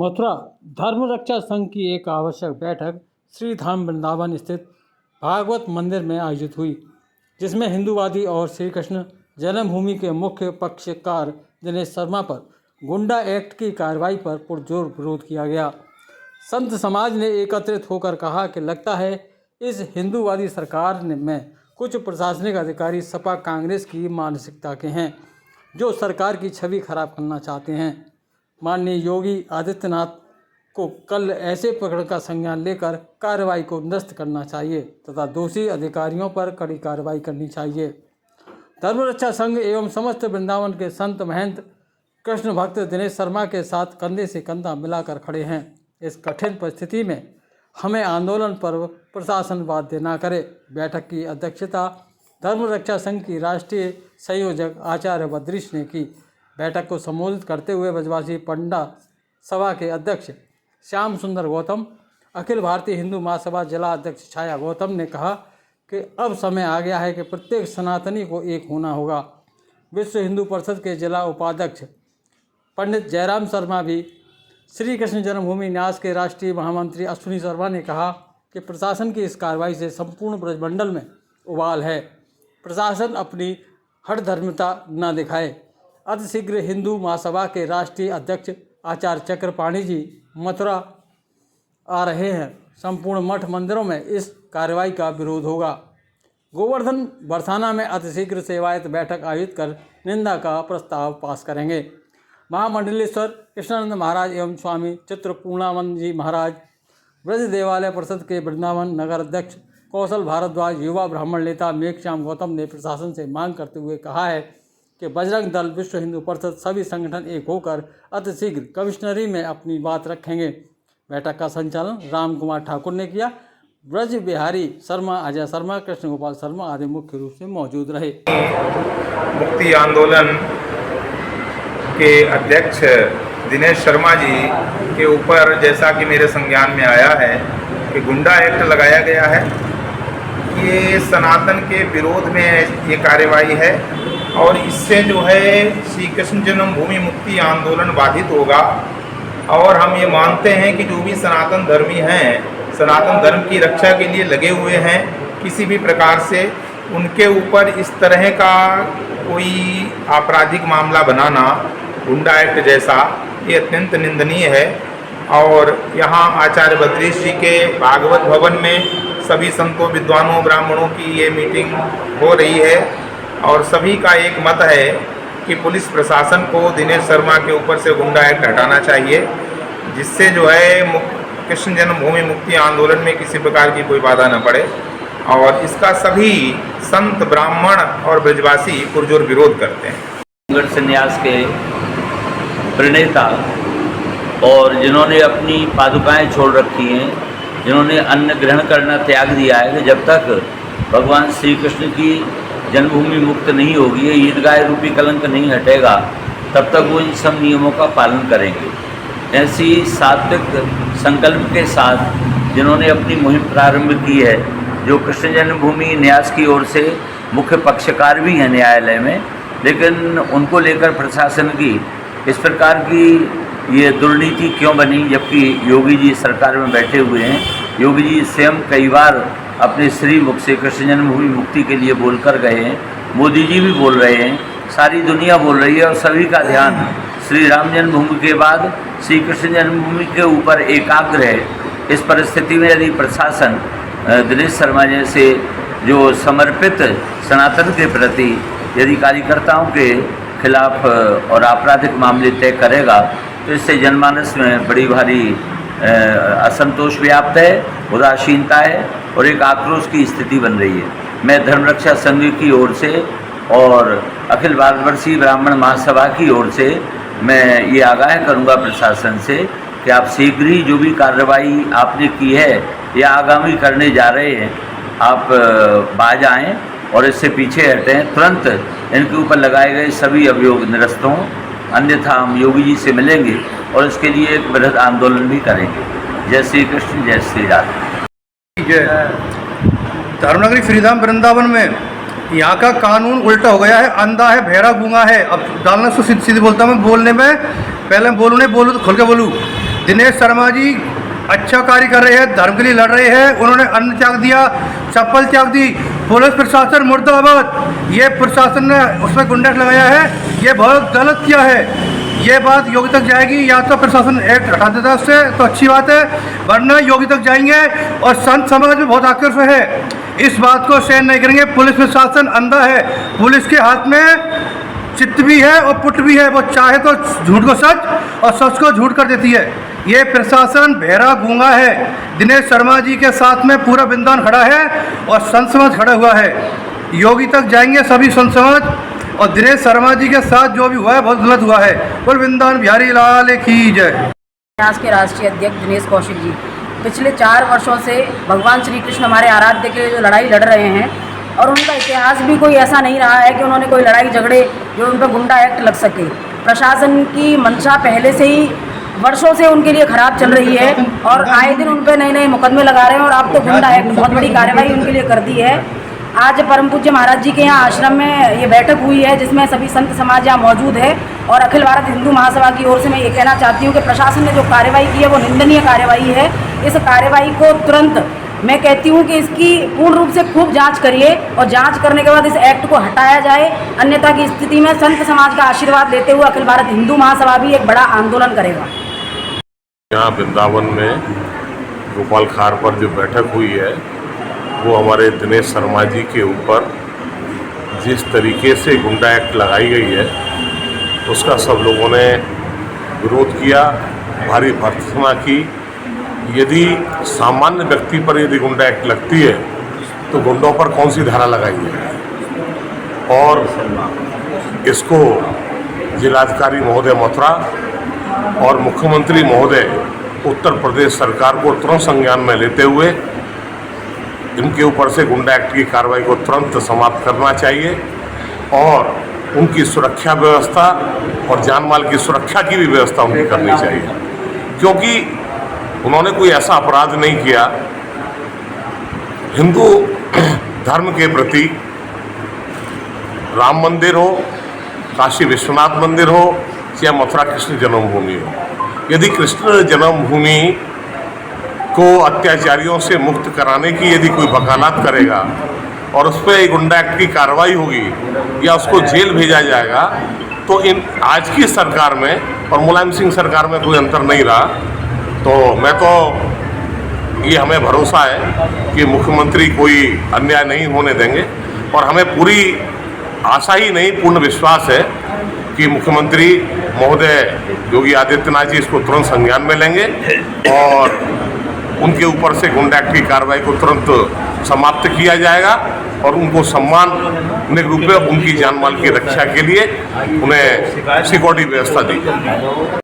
मथुरा धर्म रक्षा संघ की एक आवश्यक बैठक श्री धाम वृंदावन स्थित भागवत मंदिर में आयोजित हुई, जिसमें हिंदूवादी और श्री कृष्ण जन्मभूमि के मुख्य पक्षकार दिनेश शर्मा पर गुंडा एक्ट की कार्रवाई पर पुरजोर विरोध किया गया। संत समाज ने एकत्रित होकर कहा कि लगता है इस हिंदूवादी सरकार में कुछ प्रशासनिक अधिकारी सपा कांग्रेस की मानसिकता के हैं, जो सरकार की छवि खराब करना चाहते हैं। माननीय योगी आदित्यनाथ को कल ऐसे प्रकरण का संज्ञान लेकर कार्रवाई को निरस्त करना चाहिए तथा दोषी अधिकारियों पर कड़ी कार्रवाई करनी चाहिए। धर्म रक्षा संघ एवं समस्त वृंदावन के संत महंत कृष्ण भक्त दिनेश शर्मा के साथ कंधे से कंधा मिलाकर खड़े हैं। इस कठिन परिस्थिति में हमें आंदोलन पर प्रशासन बाध्य न करे। बैठक की अध्यक्षता धर्म रक्षा संघ की राष्ट्रीय संयोजक आचार्य बद्रीश ने की। बैठक को संबोधित करते हुए ब्रजवासी पंडा सभा के अध्यक्ष श्याम सुंदर गौतम, अखिल भारतीय हिंदू महासभा जिला अध्यक्ष छाया गौतम ने कहा कि अब समय आ गया है कि प्रत्येक सनातनी को एक होना होगा। विश्व हिंदू परिषद के जिला उपाध्यक्ष पंडित जयराम शर्मा भी, श्री कृष्ण जन्मभूमि न्यास के राष्ट्रीय महामंत्री अश्विनी शर्मा ने कहा कि प्रशासन की इस कार्रवाई से संपूर्ण ब्रजमंडल में उबाल है। प्रशासन अपनी हठधर्मिता न दिखाए। अतिशीघ्र हिंदू महासभा के राष्ट्रीय अध्यक्ष आचार्य चक्रपाणी जी मथुरा आ रहे हैं। संपूर्ण मठ मंदिरों में इस कार्रवाई का विरोध होगा। गोवर्धन बरसाना में अतिशीघ्र सेवायत बैठक आयोजित कर निंदा का प्रस्ताव पास करेंगे। महामंडलेश्वर कृष्णानंद महाराज एवं स्वामी चित्रपूर्णानंद जी महाराज, ब्रज देवालय परिषद के वृंदावन नगर अध्यक्ष कौशल भारद्वाज, युवा ब्राह्मण नेता मेघश्याम गौतम ने प्रशासन से मांग करते हुए कहा है कि बजरंग दल, विश्व हिंदू परिषद सभी संगठन एक होकर अतिशीघ्र कमिश्नरी में अपनी बात रखेंगे। बैठक का संचालन राम कुमार ठाकुर ने किया। ब्रज बिहारी शर्मा, अजय शर्मा, कृष्ण गोपाल शर्मा आदि मुख्य रूप से मौजूद रहे। मुक्ति आंदोलन के अध्यक्ष दिनेश शर्मा जी के ऊपर जैसा कि मेरे संज्ञान में आया है कि गुंडा एक्ट लगाया गया है। ये सनातन के विरोध में ये कार्यवाही है और इससे जो है श्री कृष्ण जन्मभूमि मुक्ति आंदोलन बाधित होगा। और हम ये मानते हैं कि जो भी सनातन धर्मी हैं, सनातन धर्म की रक्षा के लिए लगे हुए हैं, किसी भी प्रकार से उनके ऊपर इस तरह का कोई आपराधिक मामला बनाना, गुंडा एक्ट जैसा, ये अत्यंत निंदनीय है। और यहाँ आचार्य बद्रीश जी के भागवत भवन में सभी संतों, विद्वानों, ब्राह्मणों की ये मीटिंग हो रही है और सभी का एक मत है कि पुलिस प्रशासन को दिनेश शर्मा के ऊपर से गुंडा एक्ट हटाना चाहिए, जिससे जो है कृष्ण जन्मभूमि मुक्ति आंदोलन में किसी प्रकार की कोई बाधा न पड़े। और इसका सभी संत, ब्राह्मण और ब्रजवासी पुरजोर विरोध करते हैं। संन्यास के प्रणेता और जिन्होंने अपनी पादुकाएं छोड़ रखी हैं, जिन्होंने अन्न ग्रहण करना त्याग दिया है कि जब तक भगवान श्री कृष्ण की जन्मभूमि मुक्त नहीं होगी, ये ईदगाह रूपी कलंक नहीं हटेगा, तब तक वो इन सब नियमों का पालन करेंगे। ऐसी सात्विक संकल्प के साथ जिन्होंने अपनी मुहिम प्रारंभ की है, जो कृष्ण जन्मभूमि न्यास की ओर से मुख्य पक्षकार भी हैं न्यायालय में, लेकिन उनको लेकर प्रशासन की इस प्रकार की ये दुर्नीति क्यों बनी, जबकि योगी जी सरकार में बैठे हुए हैं। योगी जी स्वयं कई बार अपने श्री मुख से कृष्ण जन्मभूमि मुक्ति के लिए बोलकर गए हैं। मोदी जी भी बोल रहे हैं, सारी दुनिया बोल रही है और सभी का ध्यान श्री राम जन्मभूमि के बाद श्री कृष्ण जन्मभूमि के ऊपर एकाग्र है। इस परिस्थिति में यदि प्रशासन दिनेश शर्मा जैसे जो समर्पित सनातन के प्रति यदि कार्यकर्ताओं के खिलाफ और आपराधिक मामले तय करेगा, तो इससे जनमानस में बड़ी भारी असंतोष व्याप्त है, उदासीनता है और एक आक्रोश की स्थिति बन रही है। मैं धर्म रक्षा संघ की ओर से और अखिल भारतवर्षीय ब्राह्मण महासभा की ओर से मैं ये आगाह करूंगा प्रशासन से कि आप शीघ्र ही जो भी कार्रवाई आपने की है या आगामी करने जा रहे हैं, आप बाज आएँ और इससे पीछे हटें। तुरंत इनके ऊपर लगाए गए सभी अभियोग निरस्त हों, अन्यथा हम योगी जी से मिलेंगे और इसके लिए एक बृहद आंदोलन भी करेंगे। जय श्री कृष्ण, जय श्री राधे। धर्मनगरी श्रीधाम वृंदावन में यहाँ का कानून उल्टा हो गया है। अंधा है, बहरा, गूंगा है। अब डालना तो सीधे बोलता मैं, बोलने में पहले बोलूँ नहीं बोलूँ तो खुल के बोलूँ। दिनेश शर्मा जी अच्छा कार्य कर रहे हैं, धर्म के लिए लड़ रहे हैं। उन्होंने अन्न त्याग दिया, चप्पल त्याग दी। पुलिस प्रशासन मुर्दाबाद। ये प्रशासन ने उसमें गुंडा लगाया है, ये बहुत गलत किया है। ये बात योगी तक जाएगी, या तो प्रशासन एक्ट हटा देता उससे तो अच्छी बात है, वरना योगी तक जाएंगे। और संत समाज में बहुत आक्रोश है, इस बात को सहन नहीं करेंगे। पुलिस प्रशासन अंधा है, पुलिस के हाथ में चित्त भी है और पुट भी है। वो चाहे तो झूठ को सच और सच को झूठ कर देती है। ये प्रशासन बहरा गूंगा है। दिनेश शर्मा जी के साथ में पूरा वृंदावन खड़ा है और संत समाज खड़ा हुआ है। योगी तक जाएंगे सभी संत समाज, और दिनेश शर्मा जी के साथ जो भी हुआ है बहुत गलत हुआ है। बोल वृंदावन बिहारी लाल की जय। न्यास के राष्ट्रीय अध्यक्ष दिनेश कौशिक जी पिछले 4 वर्षों से भगवान श्री कृष्ण हमारे आराध्य के जो लड़ाई लड़ रहे हैं, और उनका इतिहास भी कोई ऐसा नहीं रहा है कि उन्होंने कोई लड़ाई झगड़े जो उन पर गुंडा एक्ट लग सके। प्रशासन की मंशा पहले से ही वर्षों से उनके लिए खराब चल रही है, और आए दिन उन पर नए नए मुकदमे लगा रहे हैं, और अब तो गुंडा एक्ट बहुत बड़ी कार्रवाई उनके लिए कर दी है। आज परम पूज्य महाराज जी के यहाँ आश्रम में ये बैठक हुई है, जिसमें सभी संत समाज यहाँ मौजूद है। और अखिल भारत हिंदू महासभा की ओर से मैं ये कहना चाहती हूँ कि प्रशासन ने जो कार्रवाई की है वो निंदनीय कार्रवाई है। इस कार्रवाई को तुरंत, मैं कहती हूँ कि इसकी पूर्ण रूप से खूब जांच करिए, और जांच करने के बाद इस एक्ट को हटाया जाए। अन्यथा की स्थिति में संत समाज का आशीर्वाद लेते हुए अखिल भारत हिंदू महासभा भी एक बड़ा आंदोलन करेगा। यहाँ वृंदावन में गोपाल खार पर जो बैठक हुई है, वो हमारे दिनेश शर्मा जी के ऊपर जिस तरीके से गुंडा एक्ट लगाई गई है, उसका सब लोगों ने विरोध किया, भारी भर्त्सना की। यदि सामान्य व्यक्ति पर यदि गुंडा एक्ट लगती है तो गुंडों पर कौन सी धारा लगाई है। और इसको जिलाधिकारी महोदय मथुरा और मुख्यमंत्री महोदय उत्तर प्रदेश सरकार को तुरंत संज्ञान में लेते हुए इनके ऊपर से गुंडा एक्ट की कार्रवाई को तुरंत समाप्त करना चाहिए, और उनकी सुरक्षा व्यवस्था और जान माल की सुरक्षा की भी व्यवस्था उनकी करनी चाहिए। क्योंकि उन्होंने कोई ऐसा अपराध नहीं किया। हिंदू धर्म के प्रति राम मंदिर हो, काशी विश्वनाथ मंदिर हो, या मथुरा कृष्ण जन्मभूमि हो, यदि कृष्ण जन्मभूमि को अत्याचारियों से मुक्त कराने की यदि कोई वकालत करेगा और उस पर गुंडा एक्ट की कार्रवाई होगी या उसको जेल भेजा जाएगा, तो इन आज की सरकार में और मुलायम सिंह सरकार में कोई अंतर नहीं रहा। तो मैं तो ये हमें भरोसा है कि मुख्यमंत्री कोई अन्याय नहीं होने देंगे, और हमें पूरी आशा ही नहीं, पूर्ण विश्वास है कि मुख्यमंत्री महोदय योगी आदित्यनाथ जी इसको तुरंत संज्ञान में लेंगे और उनके ऊपर से गुंडा एक्ट की कार्रवाई को तुरंत समाप्त किया जाएगा, और उनको सम्मानजनक रूप में उनकी जान माल की रक्षा के लिए उन्हें सिक्योरिटी व्यवस्था दी जाएगी।